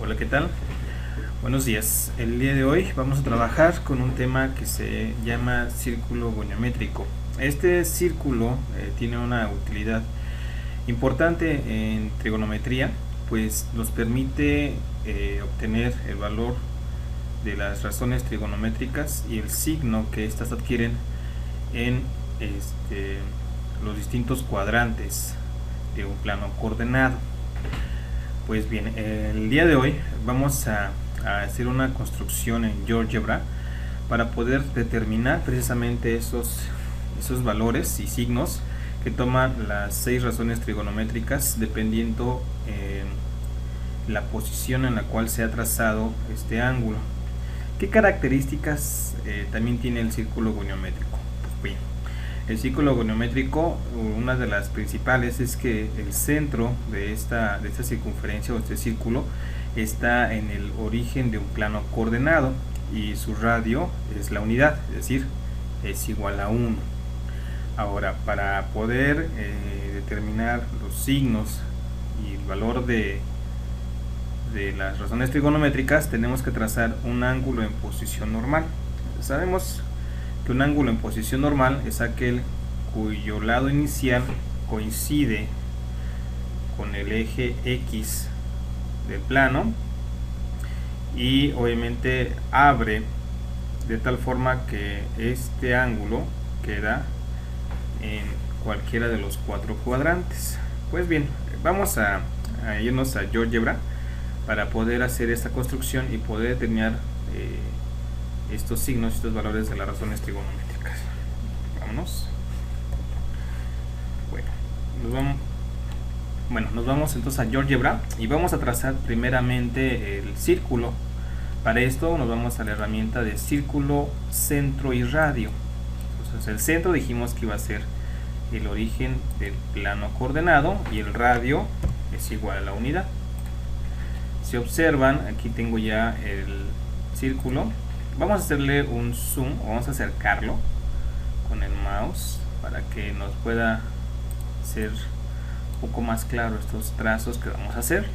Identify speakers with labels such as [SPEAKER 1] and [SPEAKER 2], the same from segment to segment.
[SPEAKER 1] Hola, ¿qué tal? Buenos días. El día de hoy vamos a trabajar con un tema que se llama círculo goniométrico. Este círculo tiene una utilidad importante en trigonometría, pues nos permite obtener el valor de las razones trigonométricas y el signo que éstas adquieren en los distintos cuadrantes de un plano coordenado. Pues bien, el día de hoy vamos a hacer una construcción en GeoGebra para poder determinar precisamente esos valores y signos que toman las 6 razones trigonométricas dependiendo la posición en la cual se ha trazado este ángulo. ¿Qué características también tiene el círculo goniométrico? Pues bien, el círculo goniométrico, una de las principales es que el centro de esta circunferencia o este círculo está en el origen de un plano coordenado y su radio es la unidad, es decir, es igual a 1. Ahora, para poder determinar los signos y el valor de las razones trigonométricas, tenemos que trazar un ángulo en posición normal. Sabemos que un ángulo en posición normal es aquel cuyo lado inicial coincide con el eje X del plano y obviamente abre de tal forma que este ángulo queda en cualquiera de los 4 cuadrantes. Pues bien, vamos a irnos a GeoGebra para poder hacer esta construcción y poder determinar estos signos, estos valores de las razones trigonométricas. Vámonos. Nos vamos entonces a GeoGebra y vamos a trazar primeramente el círculo. Para esto nos vamos a la herramienta de círculo, centro y radio. Entonces el centro dijimos que iba a ser el origen del plano coordenado y el radio es igual a la unidad. Si observan, aquí tengo ya el círculo. Vamos a hacerle un zoom o vamos a acercarlo con el mouse para que nos pueda ser un poco más claro estos trazos que vamos a hacer.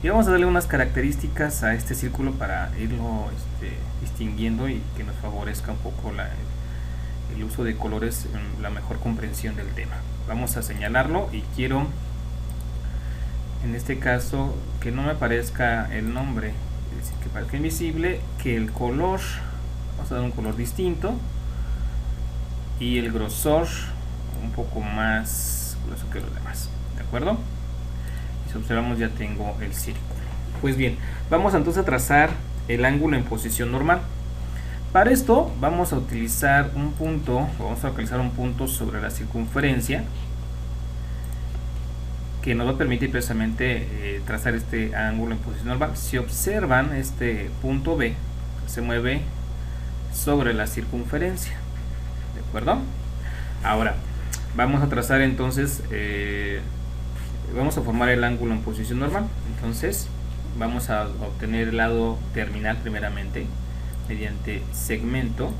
[SPEAKER 1] Y vamos a darle unas características a este círculo para irlo distinguiendo y que nos favorezca un poco el uso de colores en la mejor comprensión del tema. Vamos a señalarlo y quiero, en este caso, que no me aparezca el nombre, es decir, que parezca invisible, que el color, vamos a dar un color distinto y el grosor un poco más grueso que los demás, ¿de acuerdo? Y si observamos ya tengo el círculo. Pues bien, vamos entonces a trazar el ángulo en posición normal. Para esto vamos a utilizar un punto, sobre la circunferencia que nos va a permitir precisamente trazar este ángulo en posición normal. Si observan, este punto B se mueve sobre la circunferencia, ¿de acuerdo? Ahora vamos a trazar entonces, vamos a formar el ángulo en posición normal. Entonces vamos a obtener el lado terminal primeramente mediante segmento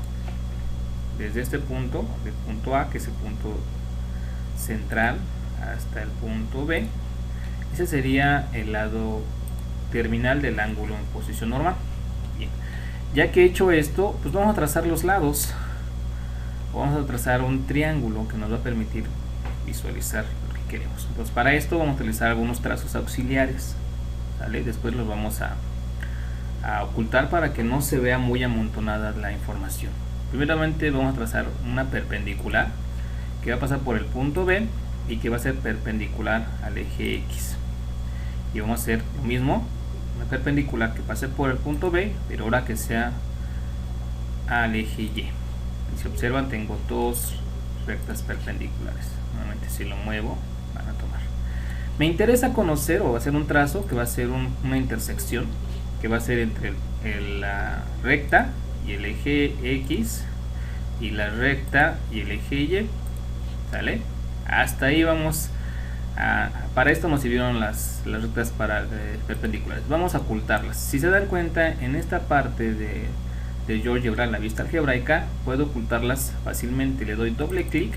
[SPEAKER 1] desde este punto, del punto A, que es el punto central, hasta el punto B. Ese sería el lado terminal del ángulo en posición normal. Bien, ya que he hecho esto, pues vamos a trazar los lados. Vamos a trazar un triángulo que nos va a permitir visualizar lo que queremos. Entonces, para esto vamos a utilizar algunos trazos auxiliares, ¿vale? Después los vamos a ocultar para que no se vea muy amontonada la información. Primeramente vamos a trazar una perpendicular que va a pasar por el punto B y que va a ser perpendicular al eje X, y vamos a hacer lo mismo, una perpendicular que pase por el punto B, pero ahora que sea al eje Y. Y si observan, tengo 2 rectas perpendiculares. Nuevamente, si lo muevo, van a tomar. Me interesa conocer o hacer un trazo que va a ser una intersección que va a ser entre la recta y el eje X y la recta y el eje Y, ¿sale? Hasta ahí vamos para esto nos sirvieron las rectas perpendiculares. Vamos a ocultarlas. Si se dan cuenta, en esta parte de GeoGebra, en la vista algebraica, puedo ocultarlas fácilmente. Le doy doble clic,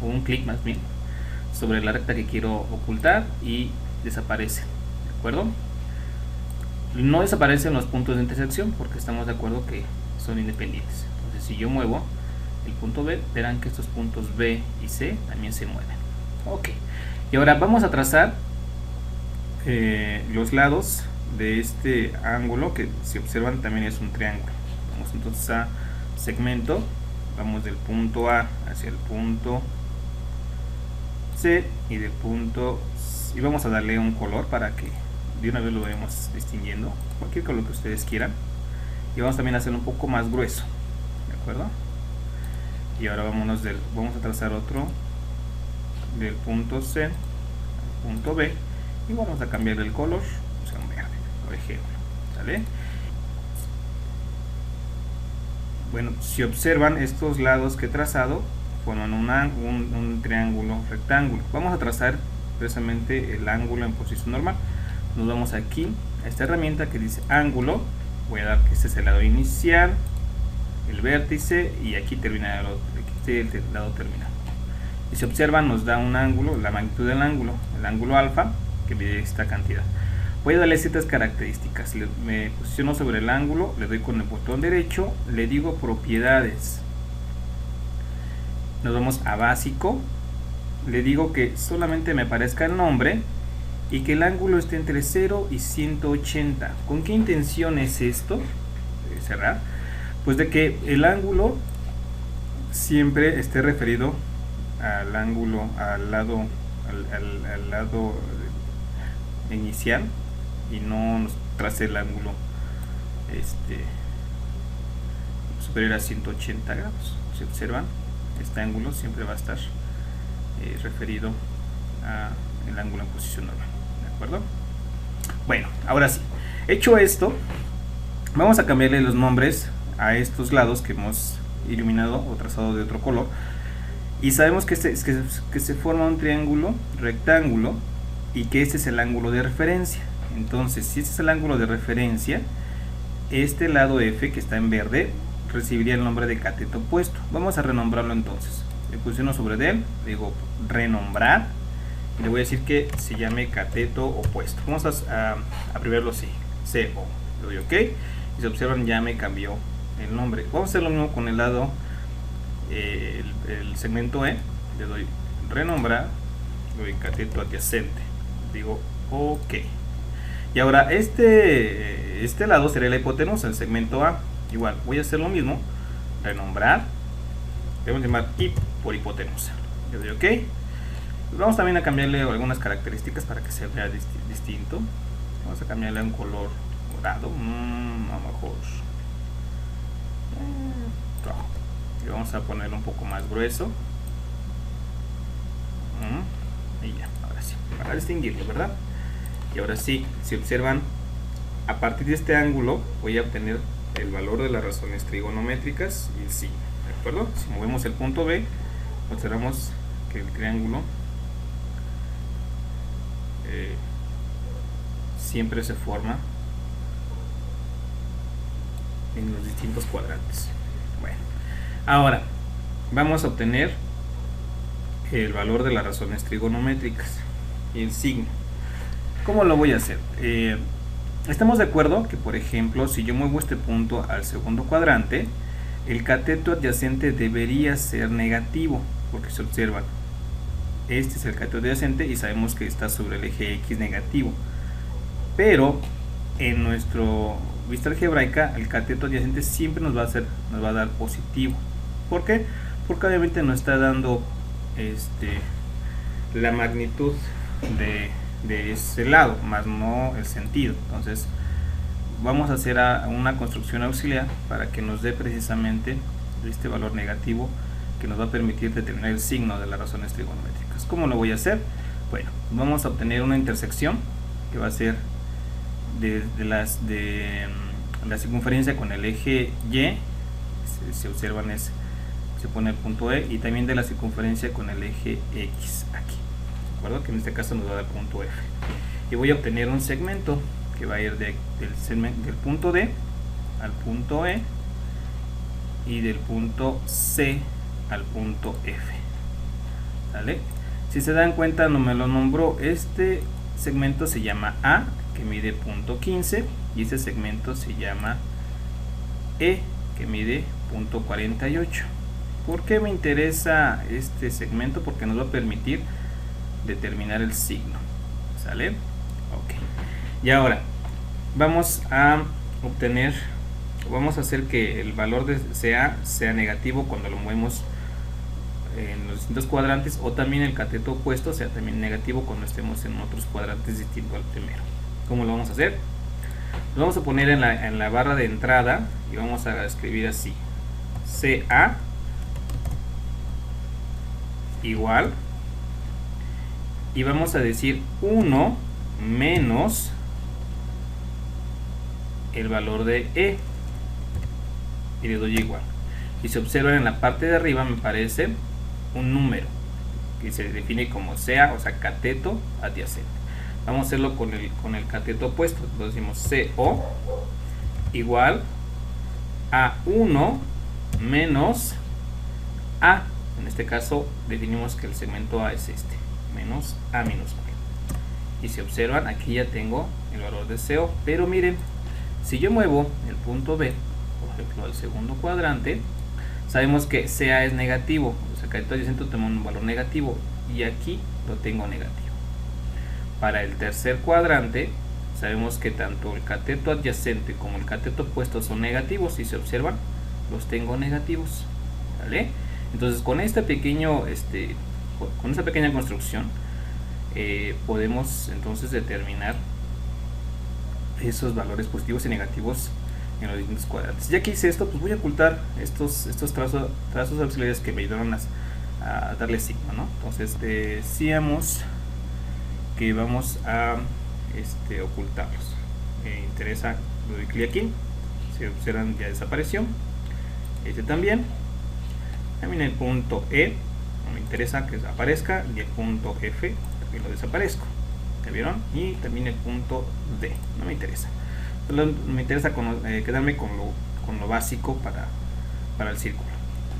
[SPEAKER 1] o un clic más bien, sobre la recta que quiero ocultar y desaparece, ¿de acuerdo? No desaparecen los puntos de intersección porque estamos de acuerdo que son independientes. Entonces si yo muevo el punto B, verán que estos puntos B y C también se mueven. Ok, y ahora vamos a trazar los lados de este ángulo, que si observan también es un triángulo. Vamos entonces a segmento, vamos del punto A hacia el punto C y del punto C, y vamos a darle un color para que de una vez lo vayamos distinguiendo, cualquier color que ustedes quieran, y vamos también a hacerlo un poco más grueso, ¿de acuerdo? Y ahora vamos a trazar otro del punto C al punto B y vamos a cambiar el color, o sea, un verde, por ejemplo, ¿sale? Bueno, si observan, estos lados que he trazado forman un triángulo rectángulo. Vamos a trazar precisamente el ángulo en posición normal. Nos vamos aquí a esta herramienta que dice ángulo, voy a dar que este es el lado inicial, el vértice, y aquí termina el lado terminal. Y si observan, nos da un ángulo, la magnitud del ángulo, el ángulo alfa, que mide esta cantidad. Voy a darle ciertas características. Me posiciono sobre el ángulo, le doy con el botón derecho, le digo propiedades. Nos vamos a básico, le digo que solamente me aparezca el nombre y que el ángulo esté entre 0 y 180. ¿Con qué intención es esto? Cerrar. Pues de que el ángulo siempre esté referido al ángulo, al lado inicial, y no nos trace el ángulo superior a 180 grados. Si observan, este ángulo siempre va a estar referido al ángulo en posición normal, ¿de acuerdo? Bueno, ahora sí, hecho esto, vamos a cambiarle los nombres a estos lados que hemos iluminado o trazado de otro color, y sabemos que se forma un triángulo rectángulo y que este es el ángulo de referencia. Entonces, si este es el ángulo de referencia, este lado F que está en verde recibiría el nombre de cateto opuesto. Vamos a renombrarlo entonces. Le posiciono sobre él, le digo renombrar, y le voy a decir que se llame cateto opuesto. Vamos a abreviarlo así, CO. Le doy OK, y si observan ya me cambió el nombre. Vamos a hacer lo mismo con el lado, el segmento E. Le doy renombrar, le doy cateto adyacente, digo OK. Y ahora este lado sería la hipotenusa, el segmento A. Igual voy a hacer lo mismo, renombrar, debemos llamar I por hipotenusa. Le doy OK. Vamos también a cambiarle algunas características para que se vea distinto. Vamos a cambiarle un color dorado, a lo mejor rojo. Y vamos a ponerlo un poco más grueso. Y ya, ahora sí, para distinguirlo, ¿verdad? Y ahora sí, si observan, a partir de este ángulo voy a obtener el valor de las razones trigonométricas y el signo, ¿de acuerdo? Si movemos el punto B, observamos que el triángulo siempre se forma en los distintos cuadrantes. Bueno, ahora vamos a obtener el valor de las razones trigonométricas y el signo. ¿Cómo lo voy a hacer? Estamos de acuerdo que, por ejemplo, si yo muevo este punto al segundo cuadrante, el cateto adyacente debería ser negativo, porque se observa, este es el cateto adyacente y sabemos que está sobre el eje X negativo. Pero en nuestro vista algebraica, el cateto adyacente siempre nos va a dar positivo. ¿Por qué? Porque obviamente nos está dando la magnitud de ese lado, más no el sentido. Entonces vamos a hacer una construcción auxiliar para que nos dé precisamente este valor negativo, que nos va a permitir determinar el signo de las razones trigonométricas. ¿Cómo lo voy a hacer? Bueno, vamos a obtener una intersección que va a ser de la circunferencia con el eje Y, si observan se pone el punto E, y también de la circunferencia con el eje X aquí, ¿de acuerdo? Que en este caso nos va a dar punto F. Y voy a obtener un segmento que va a ir del punto D al punto E y del punto C al punto F. ¿Vale? Si se dan cuenta, no me lo nombró. Este segmento se llama A que mide 0.15 y este segmento se llama E, que mide 0.48. ¿Por qué me interesa este segmento? Porque nos va a permitir determinar el signo. ¿Sale? Ok. Y ahora vamos a obtener, vamos a hacer que el valor de CA sea negativo cuando lo movemos en los distintos cuadrantes, o también el cateto opuesto sea también negativo cuando estemos en otros cuadrantes distintos al primero. ¿Cómo lo vamos a hacer? Lo vamos a poner en la barra de entrada y vamos a escribir así: CA igual, y vamos a decir 1 menos el valor de E y le doy igual. Y si observan en la parte de arriba me aparece un número que se define como CA, o sea, cateto adyacente. Vamos a hacerlo con el cateto opuesto. Entonces decimos CO igual a 1 menos A. En este caso definimos que el segmento A es este, menos A minúscula. Y si observan, aquí ya tengo el valor de CO. Pero miren, si yo muevo el punto B, por ejemplo, al segundo cuadrante, sabemos que CA es negativo, o sea, cateto adyacente tengo un valor negativo, y aquí lo tengo negativo. Para el tercer cuadrante, sabemos que tanto el cateto adyacente como el cateto opuesto son negativos. Si se observan, los tengo negativos. ¿Vale? Entonces, con este pequeño, con esta pequeña construcción, podemos entonces determinar esos valores positivos y negativos en los distintos cuadrantes. Ya que hice esto, pues voy a ocultar estos trazos auxiliares que me ayudaron a darle signo, ¿no? Entonces decíamos que vamos a ocultarlos. Me interesa, le doy clic aquí. Si observan, ya desapareció. Este también el punto E no me interesa que aparezca, y el punto F también lo desaparezco. ¿Ya vieron? Y también el punto D no me interesa. Solo me interesa quedarme con lo básico para el círculo.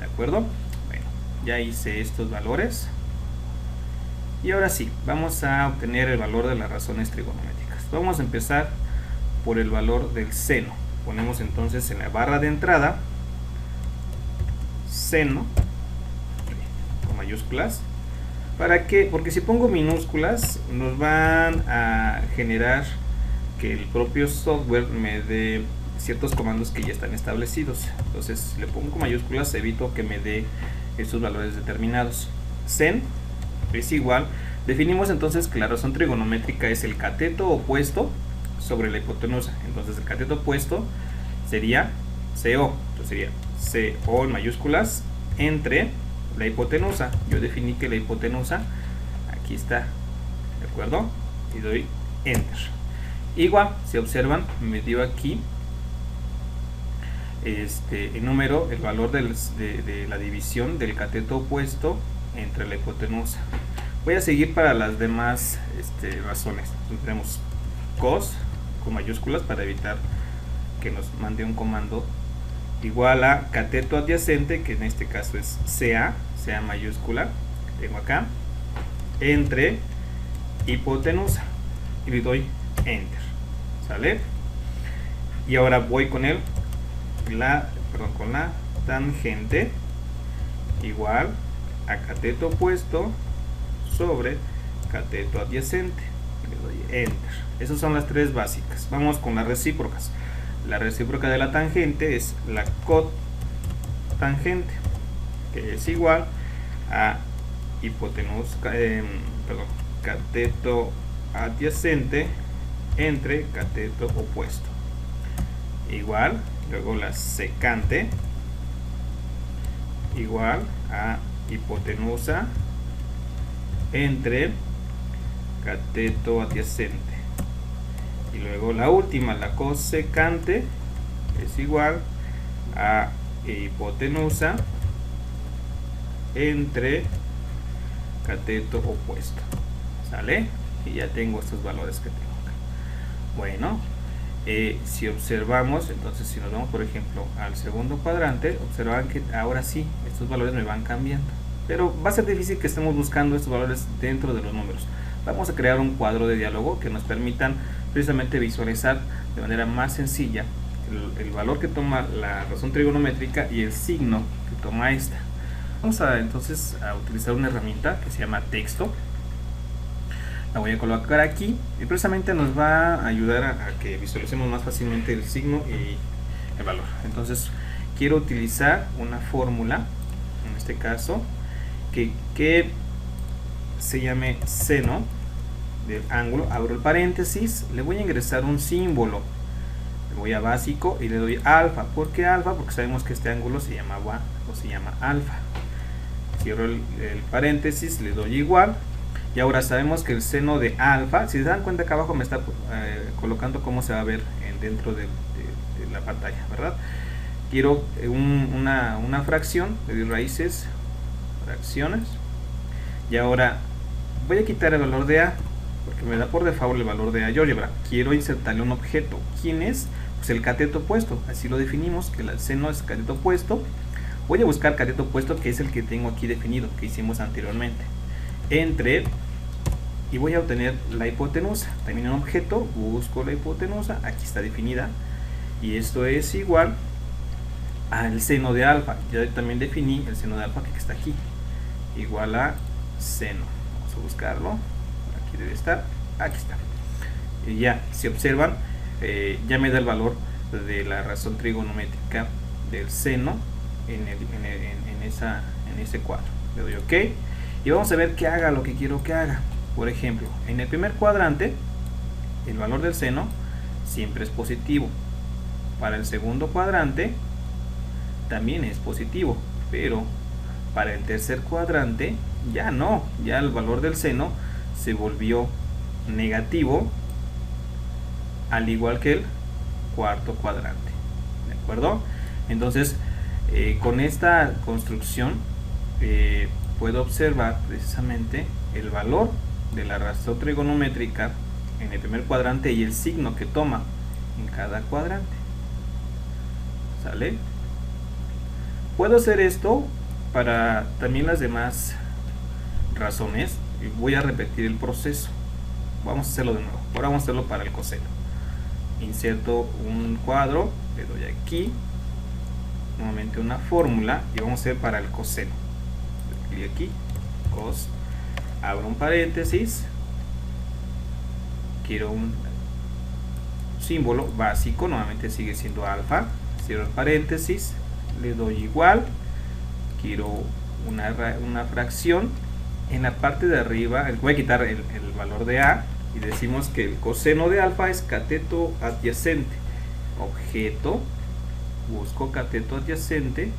[SPEAKER 1] ¿De acuerdo? Bueno, ya hice estos valores. Y ahora sí, vamos a obtener el valor de las razones trigonométricas. Vamos a empezar por el valor del seno. Ponemos entonces en la barra de entrada seno con mayúsculas. ¿Para qué? Porque si pongo minúsculas nos van a generar que el propio software me dé ciertos comandos que ya están establecidos. Entonces, si le pongo mayúsculas, evito que me dé estos valores determinados. Sen es igual. Definimos entonces que la razón trigonométrica es el cateto opuesto sobre la hipotenusa. Entonces, el cateto opuesto sería CO. Entonces sería CO en mayúsculas entre la hipotenusa. Yo definí que la hipotenusa aquí está, ¿de acuerdo? Y doy enter. Igual, si observan, me dio aquí el número, el valor de la división del cateto opuesto entre la hipotenusa. Voy a seguir para las demás razones. Entonces, tenemos cos con mayúsculas para evitar que nos mande un comando, igual a cateto adyacente, que en este caso es CA mayúscula, que tengo acá, entre hipotenusa, y le doy enter. ¿Sale? Y ahora voy con con la tangente, igual a cateto opuesto sobre cateto adyacente, y le doy enter. Esas son las tres básicas. Vamos con las recíprocas. La recíproca de la tangente es la cotangente, que es igual a hipotenusa, cateto adyacente entre cateto opuesto. Igual, luego la secante, igual a hipotenusa entre cateto adyacente. Y luego la última, la cosecante, es igual a hipotenusa entre cateto opuesto. ¿Sale? Y ya tengo estos valores que tengo acá. Bueno, si observamos, entonces si nos vamos por ejemplo al segundo cuadrante, observan que ahora sí, estos valores me van cambiando. Pero va a ser difícil que estemos buscando estos valores dentro de los números. Vamos a crear un cuadro de diálogo que nos permitan precisamente visualizar de manera más sencilla el valor que toma la razón trigonométrica y el signo que toma esta. Vamos a entonces a utilizar una herramienta que se llama texto. La voy a colocar aquí y precisamente nos va a ayudar a que visualicemos más fácilmente el signo y el valor. Entonces quiero utilizar una fórmula, en este caso, que se llame seno del ángulo. Abro el paréntesis, le voy a ingresar un símbolo, le voy a básico y le doy alfa. ¿Por qué alfa? Porque sabemos que este ángulo se llama alfa. Cierro el paréntesis, le doy igual. Y ahora sabemos que el seno de alfa, si se dan cuenta que abajo me está colocando cómo se va a ver dentro de la pantalla, ¿verdad? Quiero una fracción, le doy raíces, fracciones. Y ahora voy a quitar el valor de a, porque me da por default el valor de álgebra. Quiero insertarle un objeto. ¿Quién es? Pues el cateto opuesto. Así lo definimos, que el seno es cateto opuesto. Voy a buscar cateto opuesto, que es el que tengo aquí definido, que hicimos anteriormente. Entre y voy a obtener la hipotenusa. También un objeto, busco la hipotenusa, aquí está definida, y esto es igual al seno de alfa. Ya también definí el seno de alfa, que está aquí, igual a seno. Vamos a buscarlo, aquí debe estar, aquí está. Y ya, si observan, ya me da el valor de la razón trigonométrica del seno en ese cuadro. Le doy OK y vamos a ver que haga lo que quiero que haga. Por ejemplo, en el primer cuadrante el valor del seno siempre es positivo. Para el segundo cuadrante también es positivo, pero para el tercer cuadrante ya no, ya el valor del seno se volvió negativo, al igual que el cuarto cuadrante. ¿De acuerdo? Entonces, con esta construcción puedo observar precisamente el valor de la razón trigonométrica en el primer cuadrante y el signo que toma en cada cuadrante. ¿Sale? Puedo hacer esto para también las demás razones. Voy a repetir el proceso. Vamos a hacerlo de nuevo. Ahora vamos a hacerlo para el coseno. Inserto un cuadro, le doy aquí, nuevamente una fórmula, y vamos a hacer para el coseno. Y aquí, cos, abro un paréntesis, quiero un símbolo básico, nuevamente sigue siendo alfa, cierro el paréntesis, le doy igual, quiero una fracción. En la parte de arriba voy a quitar el valor de a y decimos que el coseno de alfa es cateto adyacente. Objeto, busco cateto adyacente,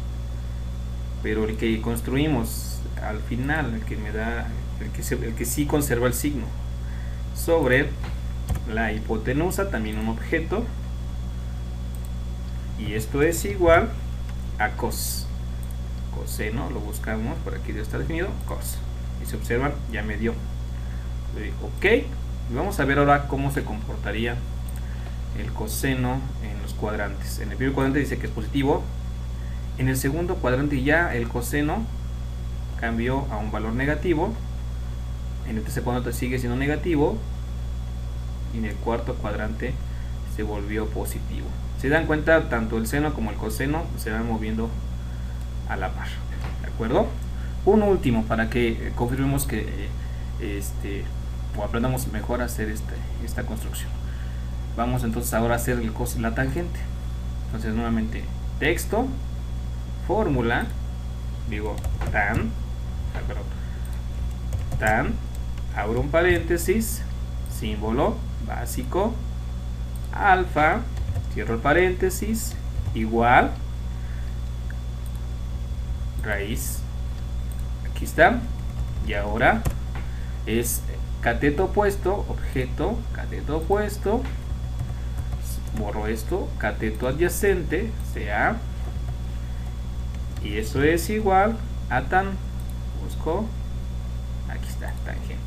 [SPEAKER 1] pero el que construimos al final, el que me da, el que sí conserva el signo, sobre la hipotenusa, también un objeto, y esto es igual a cos. Coseno, lo buscamos, por aquí debe estar definido, cos. Y si observan, ya me dio. OK. Y vamos a ver ahora cómo se comportaría el coseno en los cuadrantes. En el primer cuadrante dice que es positivo. En el segundo cuadrante ya el coseno cambió a un valor negativo. En el tercer cuadrante sigue siendo negativo. Y en el cuarto cuadrante se volvió positivo. Se dan cuenta, tanto el seno como el coseno se van moviendo a la par. ¿De acuerdo? Un último para que confirmemos que o aprendamos mejor a hacer esta construcción. Vamos entonces ahora a hacer la tangente. Entonces nuevamente texto, fórmula, digo tan, abro un paréntesis, símbolo básico, alfa, cierro el paréntesis, igual, raíz, aquí está. Y ahora es cateto opuesto, objeto, cateto opuesto, borro esto, cateto adyacente, sea, y eso es igual a tan, busco, aquí está, tangente,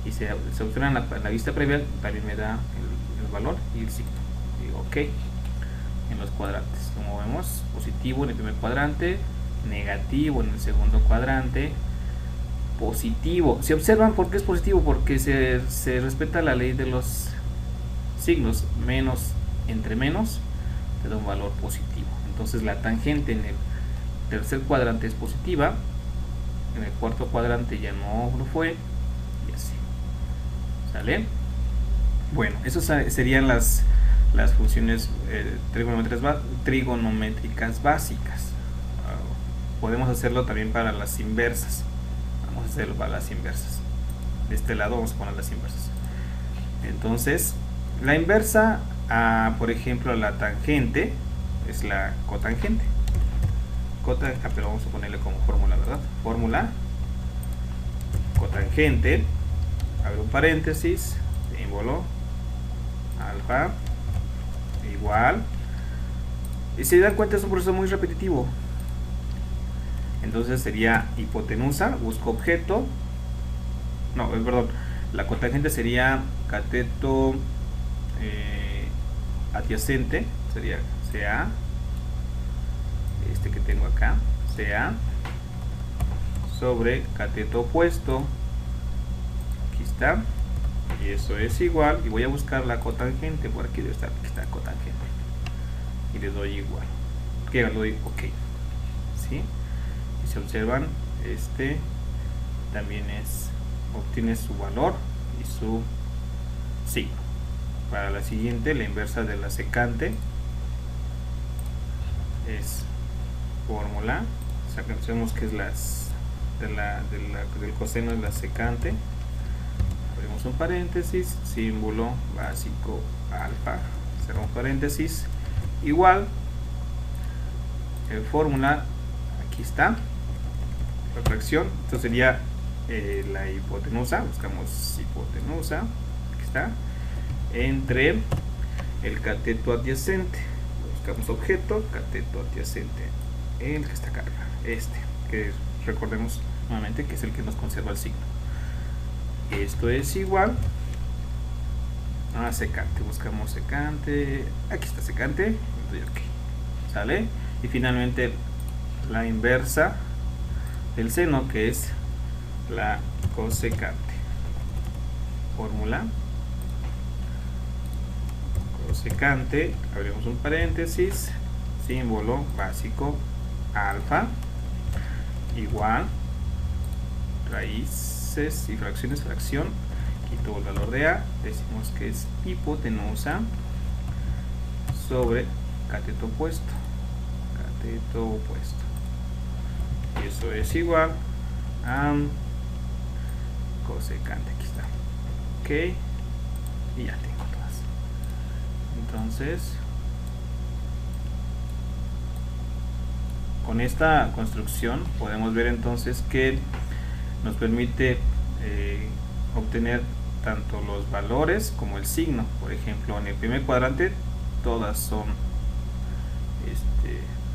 [SPEAKER 1] y se observa en la vista previa, también me da el valor y el signo. Digo OK. En los cuadrantes, como vemos, positivo en el primer cuadrante, negativo en el segundo cuadrante, positivo. Si observan, ¿por qué es positivo? Porque se respeta la ley de los signos menos entre menos te da un valor positivo. Entonces la tangente en el tercer cuadrante es positiva, en el cuarto cuadrante ya no lo fue, y así. ¿Sale? Bueno, esas serían las funciones trigonométricas básicas. Podemos hacerlo también para las inversas. Vamos a hacerlo para las inversas. De este lado vamos a poner las inversas. Entonces, la inversa por ejemplo, a la tangente es la cotangente. Pero vamos a ponerle como fórmula, ¿verdad? Fórmula cotangente, abre un paréntesis, símbolo alfa igual, y si se dan cuenta es un proceso muy repetitivo. Entonces sería hipotenusa, busco objeto, no, perdón, la cotangente sería cateto adyacente, sería CA, este que tengo acá, CA, sobre cateto opuesto, aquí está, y eso es igual, y voy a buscar la cotangente, por aquí debe estar, aquí está cotangente, y le doy igual, que le doy OK, ¿sí? Y se observan, este también obtiene su valor y su signo. Para la siguiente, la inversa de la secante es fórmula, sabemos que es del coseno de la secante, abrimos un paréntesis, símbolo básico alfa, cerramos paréntesis, igual, fórmula, aquí está, la fracción, esto sería la hipotenusa, buscamos hipotenusa, aquí está, entre el cateto adyacente, buscamos objeto, cateto adyacente, el que está acá arriba, que recordemos nuevamente que es el que nos conserva el signo. Esto es igual a secante, buscamos secante, aquí está secante, OK, ¿sale? Y finalmente la inversa del seno, que es la cosecante, fórmula cosecante, abrimos un paréntesis, símbolo básico alfa igual, raíces y fracciones, fracción, quito el valor de A, decimos que es hipotenusa sobre cateto opuesto, y eso es igual a cosecante, aquí está, OK, y ya tengo todas. Entonces, con esta construcción podemos ver entonces que nos permite obtener tanto los valores como el signo. Por ejemplo, en el primer cuadrante todas son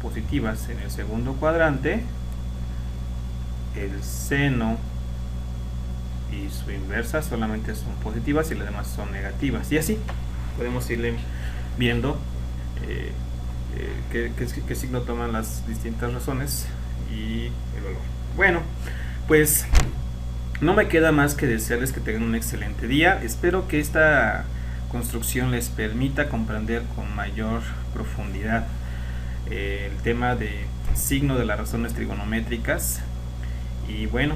[SPEAKER 1] positivas. En el segundo cuadrante el seno y su inversa solamente son positivas y las demás son negativas, y así podemos irle viendo qué signo toman las distintas razones y el valor. Bueno, pues no me queda más que desearles que tengan un excelente día. Espero que esta construcción les permita comprender con mayor profundidad el tema de signo de las razones trigonométricas, y bueno,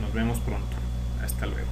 [SPEAKER 1] nos vemos pronto. Hasta luego.